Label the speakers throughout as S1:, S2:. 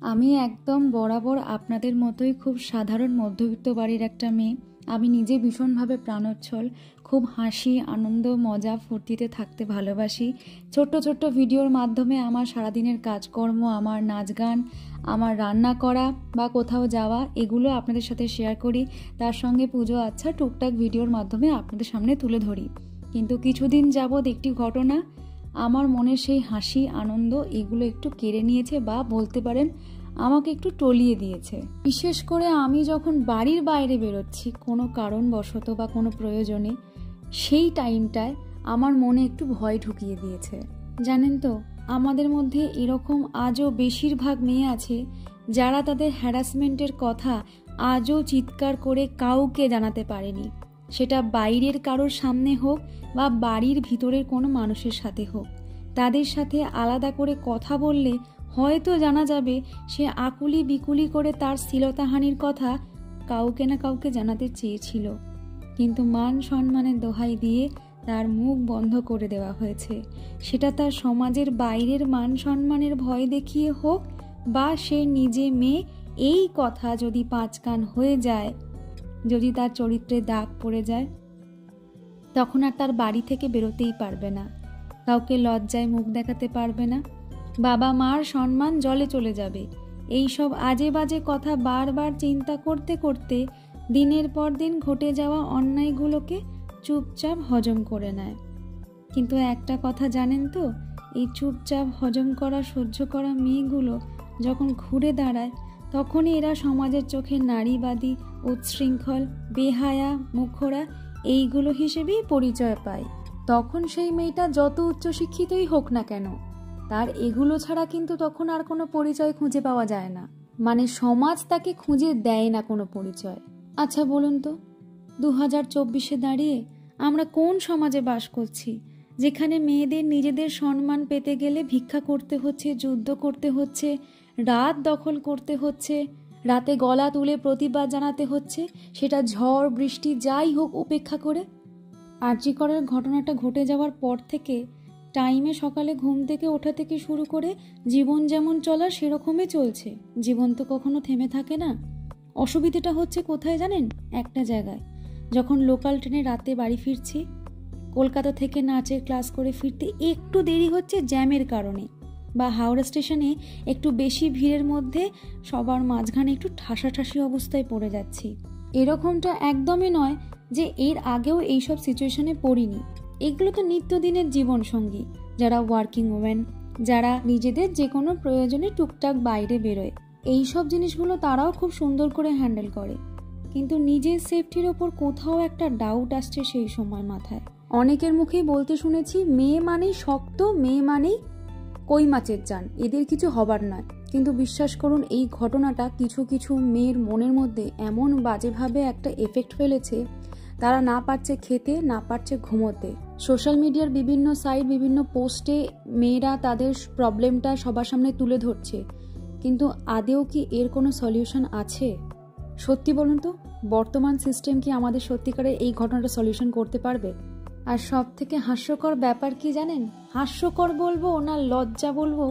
S1: আমি একদম বরাবর আপনাদের মতোই খুব সাধারণ মধ্যবিত্ত বাড়ির একটা মেয়ে। আমি নিজে ভীষণভাবে প্রাণোচ্ছল, খুব হাসি আনন্দ মজা ফুর্তিতে থাকতে ভালোবাসি। ছোট্ট ছোট্ট ভিডিওর মাধ্যমে আমার সারাদিনের কাজকর্ম, আমার নাচ গান, আমার রান্না করা বা কোথাও যাওয়া এগুলো আপনাদের সাথে শেয়ার করি। তার সঙ্গে পুজো আচ্ছা টুকটাক ভিডিওর মাধ্যমে আপনাদের সামনে তুলে ধরি। কিন্তু কিছুদিন যাবৎ একটি ঘটনা আমার মনের সেই হাসি আনন্দ এগুলো একটু কেড়ে নিয়েছে, বা বলতে পারেন আমাকে একটু টলিয়ে দিয়েছে। বিশেষ করে আমি যখন বাড়ির বাইরে বেরোচ্ছি কোনো কারণবশত বা কোনো প্রয়োজনে, সেই টাইমটায় আমার মনে একটু ভয় ঢুকিয়ে দিয়েছে। জানেন তো, আমাদের মধ্যে এরকম আজও বেশিরভাগ মেয়ে আছে যারা তাদের হ্যারাসমেন্টের কথা আজও চিৎকার করে কাউকে জানাতে পারেনি। সেটা বাইরের কারোর সামনে হোক বা বাড়ির ভিতরের কোনো মানুষের সাথে হোক। তাদের সাথে আলাদা করে কথা বললে হয়তো জানা যাবে সে আকুলি বিকুলি করে তার শ্লীলতাহানির কথা কাউকে না কাউকে জানাতে চেয়েছিল, কিন্তু মান সম্মানের দোহাই দিয়ে তার মুখ বন্ধ করে দেওয়া হয়েছে। সেটা তার সমাজের বাইরের মান সম্মানের ভয় দেখিয়ে হোক বা সে নিজে মেয়ে, এই কথা যদি পাঁচ কান হয়ে যায়, যদি তার চরিত্রে দাগ পড়ে যায়, তখন আর তার বাড়ি থেকে বেরোতেই পারবে না, কাউকে লজ্জায় মুখ দেখাতে পারবে না, বাবা মার সম্মান জলে চলে যাবে। এই সব আজে বাজে কথা বারবার চিন্তা করতে করতে দিনের পর দিন ঘটে যাওয়া অন্যায়গুলোকে চুপচাপ হজম করে নেয়। কিন্তু একটা কথা জানেন তো, এই চুপচাপ হজম করা সহ্য করা মেয়েগুলো যখন ঘুরে দাঁড়ায়, তখনই এরা সমাজের চোখে নারীবাদী, উচ্ছৃঙ্খল, বেহায়া, মুখরা এইগুলো হিসেবেই পরিচয় পায়। তখন সেই মেয়েটা যত উচ্চশিক্ষিতই হোক না কেন, তার এগুলো ছাড়া কিন্তু তখন আর কোনো পরিচয় খুঁজে পাওয়া যায় না। মানে সমাজ তাকে খুঁজে দেয় না কোনো পরিচয়। আচ্ছা বলুন তো, 2024-এ দাঁড়িয়ে আমরা কোন সমাজে বাস করছি, যেখানে মেয়েদের নিজেদের সম্মান পেতে গেলে ভিক্ষা করতে হচ্ছে, যুদ্ধ করতে হচ্ছে, রাত দখল করতে হচ্ছে, রাতে গলা তুলে প্রতিবাদ জানাতে হচ্ছে, সেটা ঝড় বৃষ্টি যাই হোক উপেক্ষা করে। আরজি করার ঘটনাটা ঘটে যাওয়ার পর থেকে টাইমে সকালে ঘুম থেকে ওঠা থেকে শুরু করে জীবন যেমন চলা সেরকমই চলছে। জীবন তো কখনো থেমে থাকে না। অসুবিধাটা হচ্ছে কোথায় জানেন? একটা জায়গায়, যখন লোকাল ট্রেনে রাতে বাড়ি ফিরছি, কলকাতা থেকে নাচের ক্লাস করে ফিরতে একটু দেরি হচ্ছে জ্যামের কারণে, বা হাওড়া স্টেশনে একটু বেশি ভিড়ের মধ্যে সবার মাঝখানে একটু ঠাসাঠাসি অবস্থায় পড়ে যাচ্ছি। এরকমটা একদমই নয় যে এর আগেও এইসব সিচুয়েশনে পড়িনি। এগুলো তো নিত্যদিনের জীবন সঙ্গী। যারা ওয়ার্কিং ওমেন, যারা নিজেদের যে কোনো প্রয়োজনে টুকটাক বাইরে বেরোয়, এইসব জিনিসগুলো তারাও খুব সুন্দর করে হ্যান্ডেল করে। কিন্তু নিজের সেফটির ওপর কোথাও একটা ডাউট আসছে সেই সময় মাথায়। অনেকের মুখেই বলতে শুনেছি, মেয়ে মানেই শক্ত, মেয়ে মানেই কই মাছের জান, এদের কিছু হবার নয়। কিন্তু বিশ্বাস করুন, এই ঘটনাটা কিছু কিছু মেয়ের মনের মধ্যে এমন বাজেভাবে একটা এফেক্ট ফেলেছে, তারা না পারছে খেতে, না পারছে ঘুমোতে। সোশ্যাল মিডিয়ার বিভিন্ন সাইট, বিভিন্ন পোস্টে মেয়েরা তাদের প্রবলেমটা সবার সামনে তুলে ধরছে, কিন্তু আদেও কি এর কোনো সলিউশন আছে? সত্যি বলুন তো, বর্তমান সিস্টেম কি আমাদের সত্যিকারে এই ঘটনাটা সলিউশন করতে পারবে? আর সব থেকে হাস্যকর ব্যাপার কি জানেন? হাস্যকর বলবো না লজ্জা বলবো,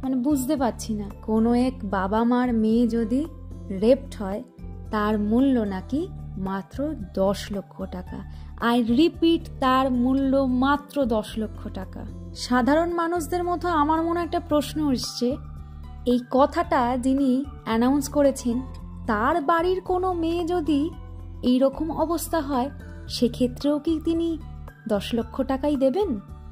S1: মানে বুঝতে পারছি না। কোনো এক বাবা মার মেয়ে যদি রেপড হয়, তার মূল্য নাকি মাত্র 10 লক্ষ টাকা। আই রিপিট, তার মূল্য মাত্র 10 লক্ষ টাকা। সাধারণ মানুষদের মতো আমার মনে একটা প্রশ্ন এসছে, এই কথাটা যিনি অ্যানাউন্স করেছেন, তার বাড়ির কোনো মেয়ে যদি এইরকম অবস্থা হয়, সেক্ষেত্রেও কি তিনি 10 লক্ষ টাকাই দেবেন,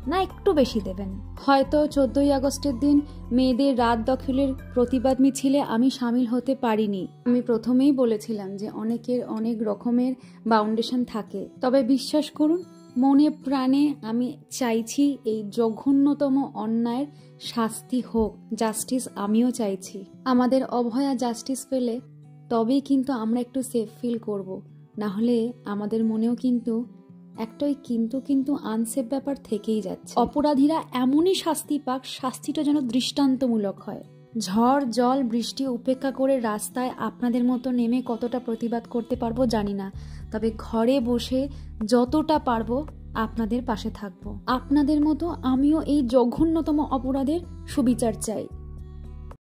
S1: না একটু বেশি দেবেন? হয়তো 14ই আগস্টের দিন মেয়েদের রাত দখলের প্রতিবাদ মিছিলে আমি সামিল হতে পারিনি। আমি প্রথমেই বলেছিলাম যে অনেকের অনেক রকমের বাউন্ডেশন থাকে, তবে বিশ্বাস করুন মনে প্রাণে আমি চাইছি এই জঘন্যতম অন্যায়ের শাস্তি হোক, জাস্টিস আমিও চাইছি। আমাদের অভয়া জাস্টিস পেলে তবেই কিন্তু আমরা একটু সেফ ফিল করব, না হলে আমাদের মনেও কিন্তু একটাই কিন্তু আনসেফ ব্যাপার থেকেই যাচ্ছে। অপরাধীরা এমনই শাস্তি পাক, শাস্তিটা যেন দৃষ্টান্তমূলক হয়। ঝড় জল বৃষ্টি উপেক্ষা করে রাস্তায় আপনাদের মতো নেমে কতটা প্রতিবাদ করতে পারবো জানি না, তবে ঘরে বসে যতটা পারবো আপনাদের পাশে থাকবো। আপনাদের মতো আমিও এই জঘন্যতম অপরাধের সুবিচার চাই।